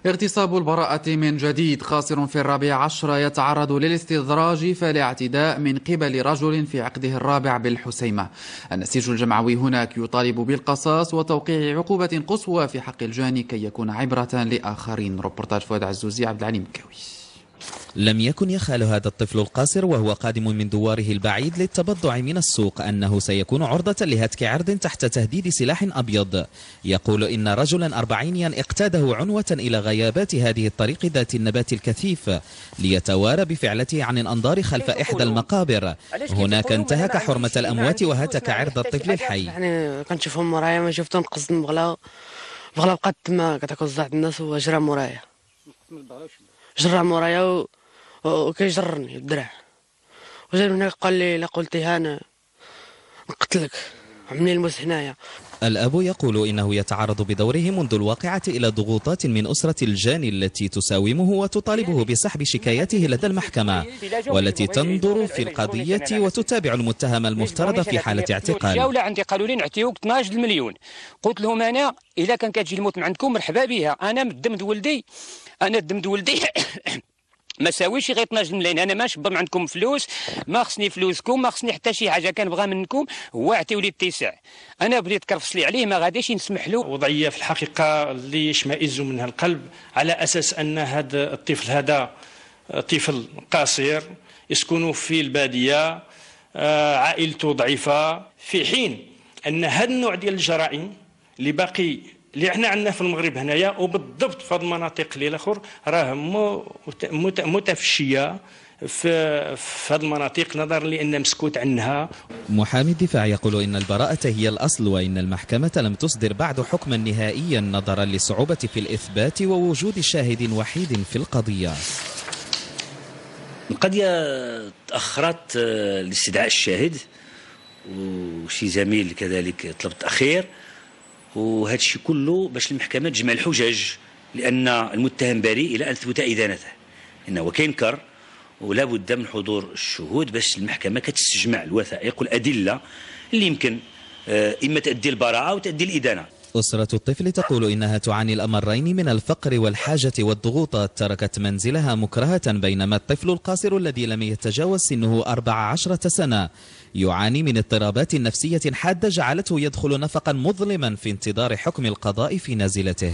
اغتصاب البراءة من جديد. خاسر في 14 يتعرض للاستدراج فالاعتداء من قبل رجل في عقده الرابع بالحسيمة. النسيج الجمعوي هناك يطالب بالقصاص وتوقيع عقوبة قصوى في حق الجاني كي يكون عبرة لآخرين. روبورتاج فؤاد عزوزي، عبد العليم مكاوي. لم يكن يخال هذا الطفل القاصر وهو قادم من دواره البعيد للتبضع من السوق أنه سيكون عرضة لهتك عرض تحت تهديد سلاح أبيض. يقول إن رجلا أربعينيا اقتاده عنوة إلى غيابات هذه الطريق ذات النبات الكثيف ليتوارى بفعلته عن الأنظار خلف إحدى المقابر. هناك انتهك حرمة الأموات وهتك عرض الطفل الحي. يعني كنشوفهم مرايا ما شفتهم نقصد بغلا بقات تما كتوزع الناس وجرى مرايا جرى مرايا وكيجرني الدرع وجا من هناك قال لي لا قلتي انا نقتلك عملي المس هنايا. الأب يقول إنه يتعرض بدوره منذ الواقعة إلى ضغوطات من أسرة الجاني التي تساومه وتطالبه بسحب شكايته لدى المحكمة والتي تنظر في القضية وتتابع المتهم المفترض في حالة اعتقال. جاولة عندي قالوا لي نعطيوك 12 مليون. قلت لهم أنا إذا كان كتجي الموت من عندكم مرحبا بها، أنا الدم د ولدي ما ساويش غير 12 مليون. انا ما شبر عندكم فلوس، ما خصني فلوسكم، ما خصني حتى شي حاجه كنبغى منكم هو عطيولي التسع. انا بديت كرفس لي عليه ما غاديش نسمح له. وضعيه في الحقيقه اللي يشمئز منها القلب على اساس ان هذا الطفل هذا طفل قصير يسكن في الباديه، عائلته ضعيفه، في حين ان هذا النوع ديال الجرائم اللي احنا عندنا في المغرب هنايا وبالضبط في هذه المناطق اللي الاخر راه متفشيه في هذه المناطق نظرا لان مسكوت عنها. محامي الدفاع يقول ان البراءة هي الاصل وان المحكمة لم تصدر بعد حكما نهائيا نظرا للصعوبة في الاثبات ووجود شاهد وحيد في القضية. القضية تأخرت لاستدعاء الشاهد وشي زميل كذلك طلب تأخير، وهذا الشيء كله باش المحكمة تجمع الحجج لأن المتهم بريء إلى أن تثبت إدانته، إنه كينكر ولا بد من حضور الشهود باش المحكمة كتستجمع الوثائق والأدلة اللي يمكن إما تؤدي البراءة أو تؤدي الإدانة. أسرة الطفل تقول إنها تعاني الأمرين من الفقر والحاجة والضغوطات. تركت منزلها مكرهة، بينما الطفل القاصر الذي لم يتجاوز سنه 14 سنة يعاني من اضطرابات نفسية حادة جعلته يدخل نفقا مظلما في انتظار حكم القضاء في نازلته.